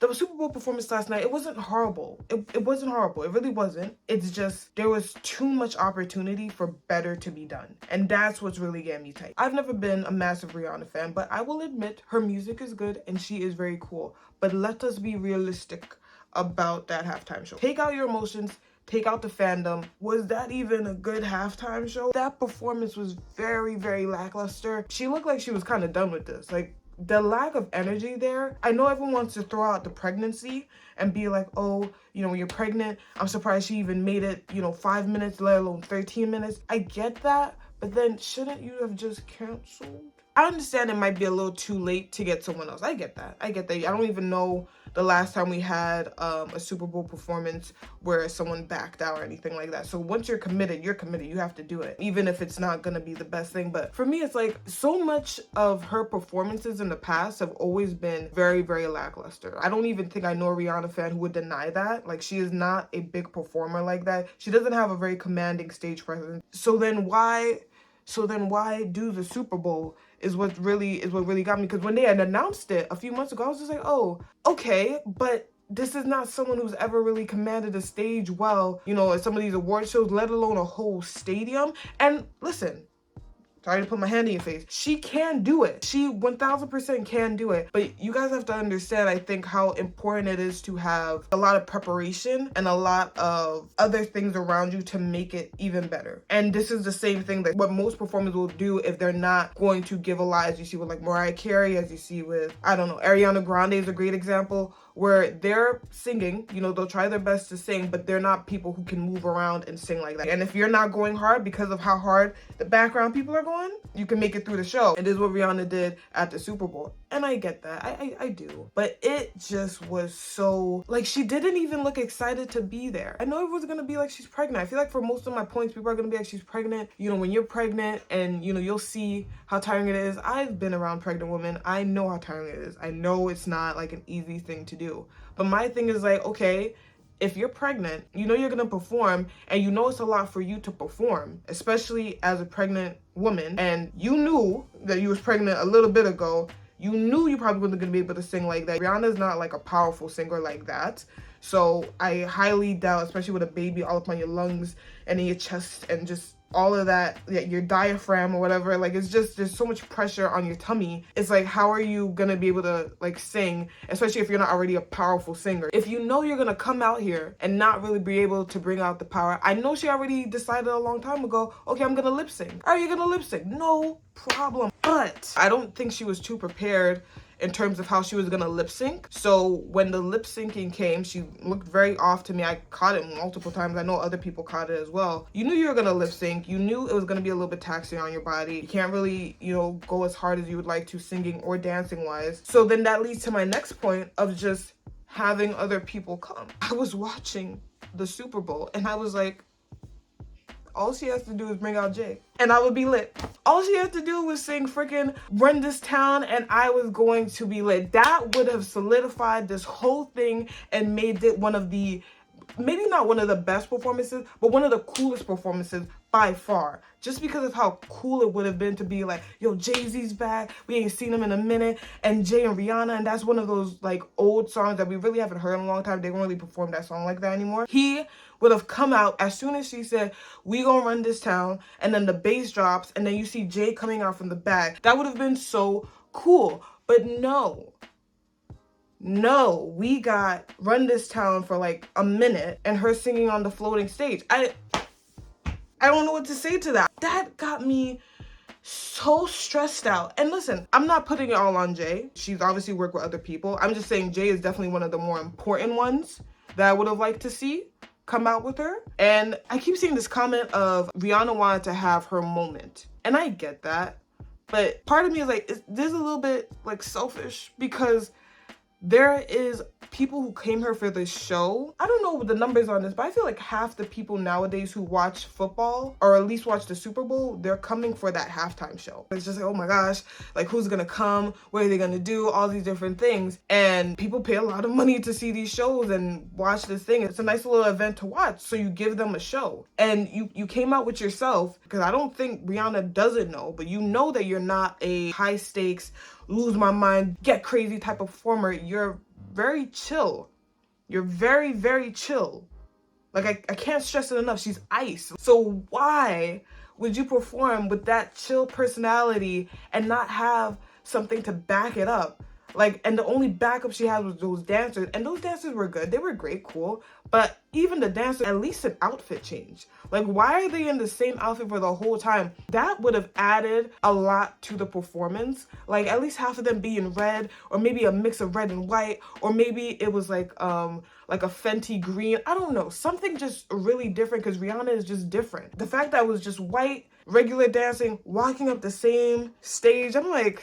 The Super Bowl performance last night, it wasn't horrible. It wasn't horrible. It really wasn't. It's just there was too much opportunity for better to be done. And that's what's really getting me tight. I've never been a massive Rihanna fan, but I will admit her music is good and she is very cool. But let us be realistic about that halftime show. Take out your emotions. Take out the fandom. Was that even a good halftime show? That performance was very, very lackluster. She looked like she was kind of done with this. Like, the lack of energy there. I know everyone wants to throw out the pregnancy and be like, oh, you know, when you're pregnant, I'm surprised she even made it, you know, 5 minutes, let alone 13 minutes. I get that, but then shouldn't you have just canceled? I understand it might be a little too late to get someone else. I get that. I don't even know the last time we had a Super Bowl performance where someone backed out or anything like that. So once you're committed, you're committed. You have to do it, even if it's not gonna be the best thing. But for me, it's like so much of her performances in the past have always been very, very lackluster. I don't even think I know a Rihanna fan who would deny that. Like, she is not a big performer like that. She doesn't have a very commanding stage presence. So then why do the Super Bowl is what really got me. Because when they had announced it a few months ago, I was just like, oh, okay, but this is not someone who's ever really commanded a stage well, you know, at some of these award shows, let alone a whole stadium. And listen, sorry to put my hand in your face. She can do it. She 1000% can do it. But you guys have to understand, I think, how important it is to have a lot of preparation and a lot of other things around you to make it even better. And this is the same thing that what most performers will do if they're not going to give a lot, as you see with like Mariah Carey, as you see with, I don't know, Ariana Grande is a great example, where they're singing, you know, they'll try their best to sing, but they're not people who can move around and sing like that. And if you're not going hard because of how hard the background people are going, you can make it through the show. And this is what Rihanna did at the Super Bowl. And I get that. I do. But it just was so, like, she didn't even look excited to be there. I know it was gonna be like she's pregnant. I feel like for most of my points, people are gonna be like, she's pregnant. You know, when you're pregnant and, you know, you'll see how tiring it is. I've been around pregnant women. I know how tiring it is. I know it's not like an easy thing to do. But my thing is like, okay, if you're pregnant, you know you're gonna perform, and you know it's a lot for you to perform, especially as a pregnant woman, and you knew that you was pregnant a little bit ago, you knew you probably wasn't gonna be able to sing like that. Rihanna's not like a powerful singer like that. So I highly doubt, especially with a baby all up on your lungs and in your chest and just all of that, your diaphragm or whatever, like, it's just, there's so much pressure on your tummy. It's like, how are you gonna be able to like sing, especially if you're not already a powerful singer? If you know you're gonna come out here and not really be able to bring out the power, I know she already decided a long time ago, okay, I'm gonna lip sync. Are you gonna lip sync? No problem. But I don't think she was too prepared in terms of how she was gonna lip sync. So when the lip syncing came, she looked very off to me. I caught it multiple times. I know other people caught it as well. You knew you were gonna lip sync. You knew it was gonna be a little bit taxing on your body. You can't really, you know, go as hard as you would like to singing or dancing wise. So then that leads to my next point of just having other people come. I was watching the Super Bowl and I was like, all she has to do is bring out Jay and I would be lit. All she had to do was sing freaking Run This Town and I was going to be lit. That would have solidified this whole thing and made it one of the, maybe not one of the best performances, but one of the coolest performances by far. Just because of how cool it would have been to be like, yo, Jay-Z's back. We ain't seen him in a minute. And Jay and Rihanna, and that's one of those like old songs that we really haven't heard in a long time. They don't really perform that song like that anymore. He would have come out as soon as she said, we gonna run this town, and then the bass drops, and then you see Jay coming out from the back. That would have been so cool. But no, we got Run This Town for like a minute and her singing on the floating stage. I don't know what to say to that. That got me so stressed out. And listen, I'm not putting it all on Jay. She's obviously worked with other people. I'm just saying Jay is definitely one of the more important ones that I would have liked to see come out with her. And I keep seeing this comment of Rihanna wanted to have her moment. And I get that. But part of me is like, this is a little bit like selfish, because there is people who came here for this show. I don't know what the numbers on this, but I feel like half the people nowadays who watch football, or at least watch the Super Bowl, they're coming for that halftime show. It's just like, oh my gosh, like, who's gonna come? What are they gonna do? All these different things. And people pay a lot of money to see these shows and watch this thing. It's a nice little event to watch, so you give them a show. And you came out with yourself, because I don't think Rihanna doesn't know, but you know that you're not a high stakes, lose my mind, get crazy type of performer. You're very chill. You're very, very chill. Like, I can't stress it enough. She's ice. So why would you perform with that chill personality and not have something to back it up? Like, and the only backup she had was those dancers, and those dancers were good. They were great, cool. But even the dancers, at least an outfit change. Like, why are they in the same outfit for the whole time? That would have added a lot to the performance. Like, at least half of them be in red, or maybe a mix of red and white, or maybe it was like a Fenty green. I don't know, something just really different, because Rihanna is just different. The fact that it was just white, regular dancing, walking up the same stage, I'm like,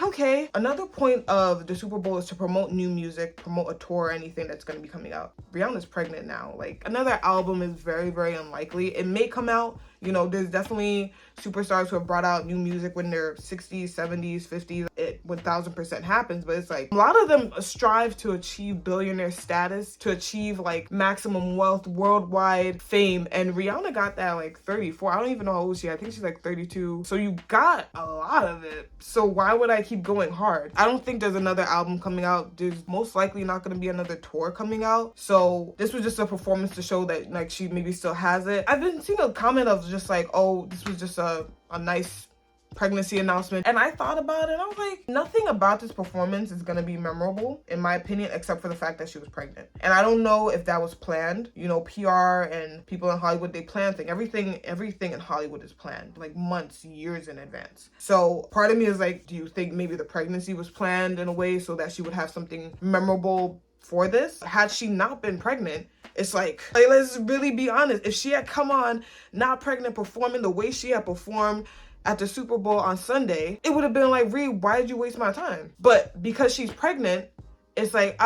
okay. Another point of the Super Bowl is to promote new music, promote a tour or anything that's going to be coming out. Rihanna's pregnant now. Like, another album is very, very unlikely. It may come out. You know, there's definitely superstars who have brought out new music when they're 60s, 70s, 50s. It 1000% happens, but it's like a lot of them strive to achieve billionaire status, to achieve like maximum wealth, worldwide fame. And Rihanna got that like 34. I don't even know how old she is. I think she's like 32. So you got a lot of it. So why would I keep going hard? I don't think there's another album coming out. There's most likely not going to be another tour coming out. So this was just a performance to show that like she maybe still has it. I've been seeing a comment of just like, oh, this was just a nice pregnancy announcement. And I thought about it and I was like, nothing about this performance is gonna be memorable in my opinion, except for the fact that she was pregnant. And I don't know if that was planned. You know, PR and people in Hollywood, they plan things. Everything in Hollywood is planned like months, years in advance. So part of me is like, do you think maybe the pregnancy was planned in a way so that she would have something memorable for this? Had she not been pregnant, it's like, let's really be honest. If she had come on not pregnant, performing the way she had performed at the Super Bowl on Sunday, it would have been like, Ree, why did you waste my time? But because she's pregnant, it's like,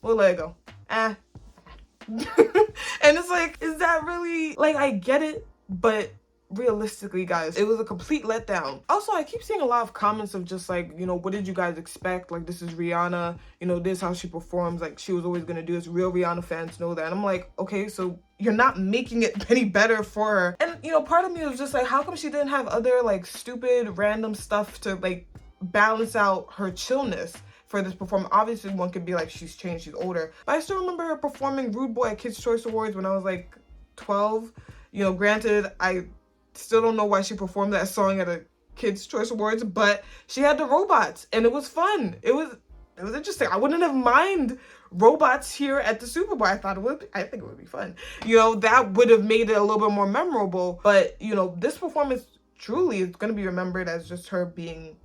we'll let it go. And it's like, is that really, like, I get it, but realistically, guys, it was a complete letdown. Also, I keep seeing a lot of comments of just like, you know, what did you guys expect? Like, this is Rihanna, you know, this is how she performs, like she was always gonna do this. Real Rihanna fans know that. And I'm like, okay, so you're not making it any better for her. And you know, part of me was just like, how come she didn't have other like stupid random stuff to like balance out her chillness for this performance? Obviously one could be like, she's changed, she's older, but I still remember her performing Rude Boy at Kids Choice Awards when I was like 12. You know, granted, I still don't know why she performed that song at a Kids Choice Awards, but she had the robots and it was fun. It was interesting. I wouldn't have mind robots here at the Super Bowl. I think it would be fun. You know, that would have made it a little bit more memorable. But, you know, this performance truly is going to be remembered as just her being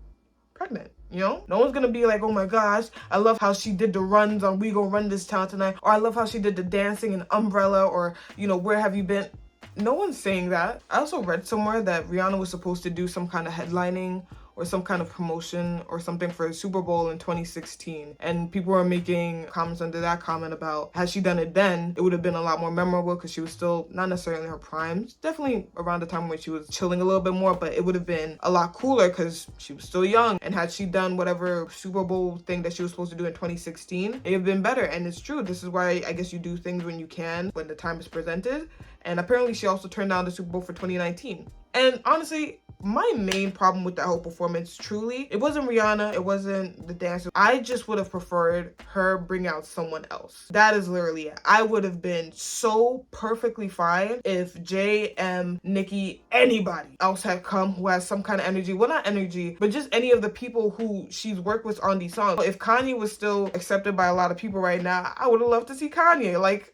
pregnant. You know, no one's gonna be like, oh my gosh, I love how she did the runs on We Gon' Run This Town Tonight, or I love how she did the dancing in Umbrella, or, you know, Where Have You Been? No one's saying that. I also read somewhere that Rihanna was supposed to do some kind of headlining or some kind of promotion or something for the Super Bowl in 2016. And people were making comments under that comment about, had she done it then, it would have been a lot more memorable because she was still not necessarily in her prime. Definitely around the time when she was chilling a little bit more, but it would have been a lot cooler because she was still young. And had she done whatever Super Bowl thing that she was supposed to do in 2016, it would have been better. And it's true. This is why I guess you do things when you can, when the time is presented. And apparently she also turned down the Super Bowl for 2019. And honestly, my main problem with that whole performance, truly, it wasn't Rihanna, it wasn't the dancer. I just would have preferred her bring out someone else. That is literally it. I would have been so perfectly fine if J, M, Nicki, anybody else had come who has some kind of energy. Well, not energy, but just any of the people who she's worked with on these songs. If Kanye was still accepted by a lot of people right now, I would have loved to see Kanye. Like,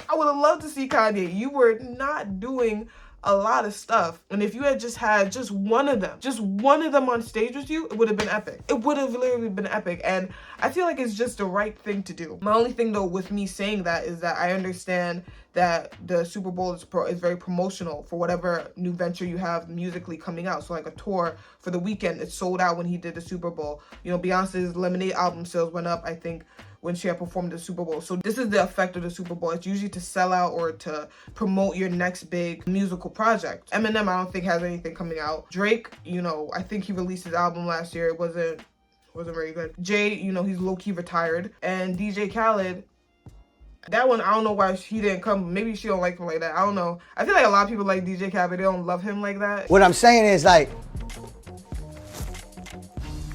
I would have loved to see Kanye. You were not doing a lot of stuff. And if you had just had just one of them on stage with you, it would have been epic. It would have literally been epic. And I feel like it's just the right thing to do. My only thing though with me saying that is that I understand that the Super Bowl is very promotional for whatever new venture you have musically coming out. So like a tour for the weekend, it sold out when he did the Super Bowl. You know, Beyonce's Lemonade album sales went up, I think, when she had performed the Super Bowl. So this is the effect of the Super Bowl. It's usually to sell out or to promote your next big musical project. Eminem, I don't think has anything coming out. Drake, you know, I think he released his album last year. It wasn't very good. Jay, you know, he's low-key retired. And DJ Khaled, that one, I don't know why he didn't come. Maybe she don't like him like that. I don't know. I feel like a lot of people like DJ Khaled, but they don't love him like that. What I'm saying is, like,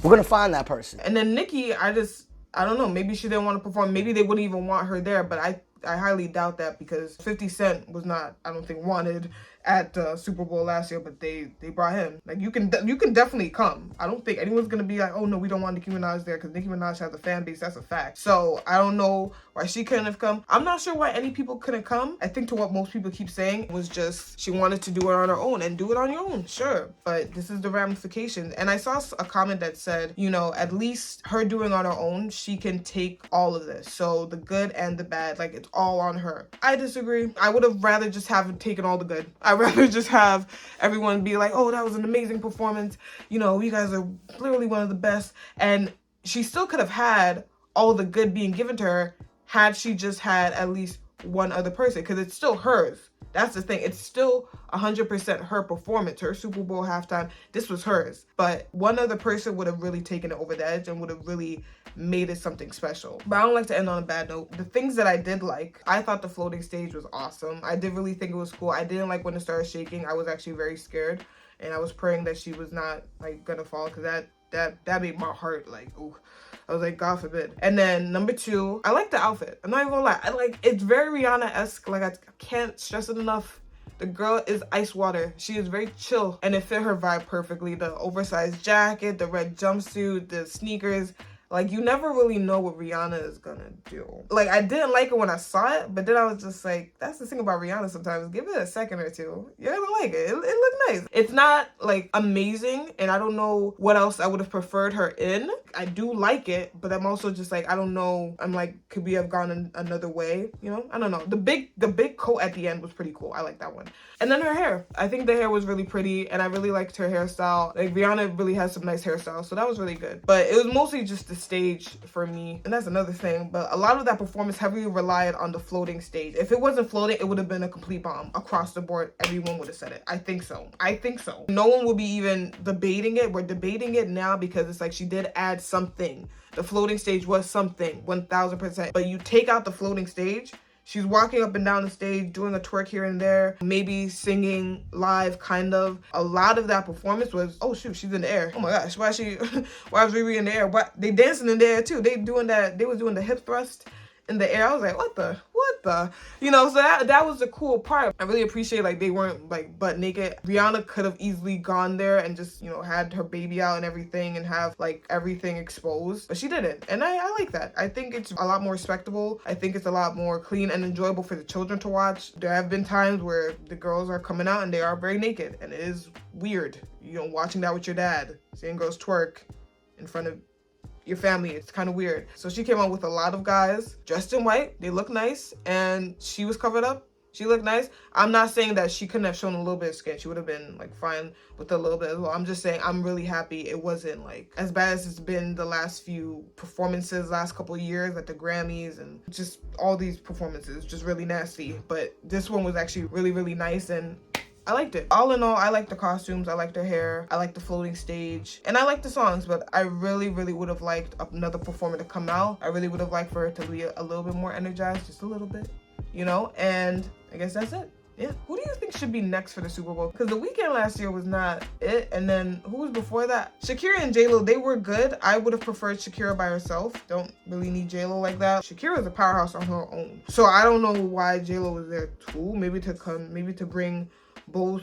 we're gonna find that person. And then Nicki, I just I don't know, maybe she didn't want to perform. Maybe they wouldn't even want her there, but I highly doubt that, because 50 Cent was not, I don't think, wanted at the Super Bowl last year, but they brought him. Like, you can definitely come. I don't think anyone's gonna be like, oh no, we don't want Nicki Minaj there, because Nicki Minaj has a fan base. That's a fact. So I don't know why she couldn't have come. I'm not sure why any people couldn't come. I think to what most people keep saying was just she wanted to do it on her own, and do it on your own, sure, but this is the ramifications. And I saw a comment that said, you know, at least her doing on her own, she can take all of this, so the good and the bad, like, it's all on her. I disagree. I would have rather just have taken all the good. I'd rather just have everyone be like, oh, that was an amazing performance, you know, you guys are literally one of the best. And she still could have had all the good being given to her had she just had at least one other person, because it's still hers. That's the thing. It's still 100% her performance, her Super Bowl halftime. This was hers. But one other person would have really taken it over the edge and would have really made it something special. But I don't like to end on a bad note. The things that I did like, I thought the floating stage was awesome. I did really think it was cool. I didn't like when it started shaking. I was actually very scared. And I was praying that she was not, like, gonna fall, because that made my heart, like, ooh. I was like, God forbid. And then number 2, I like the outfit. I'm not even gonna lie. It's very Rihanna-esque. Like, I can't stress it enough. The girl is ice water. She is very chill, and it fit her vibe perfectly. The oversized jacket, the red jumpsuit, the sneakers. Like, you never really know what Rihanna is gonna do. Like, I didn't like it when I saw it, but then I was just like, that's the thing about Rihanna sometimes. Give it a second or two. You're gonna like it. It looked nice. It's not, like, amazing, and I don't know what else I would have preferred her in. I do like it, but I'm also just like, I don't know. I'm like, could we have gone another way? You know? I don't know. The big coat at the end was pretty cool. I like that one. And then her hair. I think the hair was really pretty, and I really liked her hairstyle. Like, Rihanna really has some nice hairstyles, so that was really good. But it was mostly just the stage for me, and that's another thing. But a lot of that performance heavily relied on the floating stage. If it wasn't floating, it would have been a complete bomb across the board. Everyone would have said it. I think so. No one will be even debating it. We're debating it now because it's like she did add something. The floating stage was something, 1000%. But you take out the floating stage, she's walking up and down the stage, doing a twerk here and there, maybe singing live, kind of. A lot of that performance was, oh shoot, she's in the air. Oh my gosh, why is Riri in the air? What? They dancing in the air too. They was doing the hip thrust in the air. I was like, what the? You know, so that was the cool part. I really appreciate, like, they weren't, like, butt naked. Rihanna could have easily gone there and just, you know, had her baby out and everything and have, like, everything exposed, but she didn't. And I like that. I think it's a lot more respectable. I think it's a lot more clean and enjoyable for the children to watch. There have been times where the girls are coming out and they are very naked, and it is weird, you know, watching that with your dad, seeing girls twerk in front of your family. It's kind of weird. So she came out with a lot of guys dressed in white. They look nice, and she was covered up. She looked nice. I'm not saying that she couldn't have shown a little bit of skin. She would have been, like, fine with a little bit as well. I'm just saying I'm really happy it wasn't, like, as bad as it's been the last few performances, last couple of years at the Grammys, and just all these performances, just really nasty. But this one was actually really, really nice, and I liked it. All in all, I liked the costumes, I liked her hair, I liked the floating stage, and I liked the songs, but I really, really would have liked another performer to come out. I really would have liked for her to be a little bit more energized, just a little bit, you know? And I guess that's it. Yeah. Who do you think should be next for the Super Bowl? Because The Weeknd last year was not it. And then who was before that? Shakira and J-Lo, they were good. I would have preferred Shakira by herself. Don't really need J-Lo like that. Shakira is a powerhouse on her own. So I don't know why J-Lo was there too. Maybe to bring both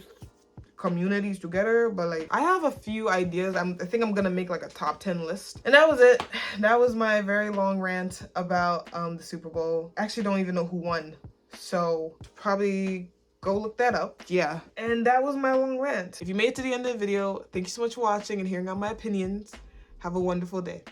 communities together. But, like, I have a few ideas. I think I'm gonna make, like, a top 10 list. And that was it. That was my very long rant about the Super Bowl. I actually don't even know who won, so probably go look that up. Yeah, and that was my long rant. If you made it to the end of the video, thank you so much for watching and hearing out my opinions. Have a wonderful day.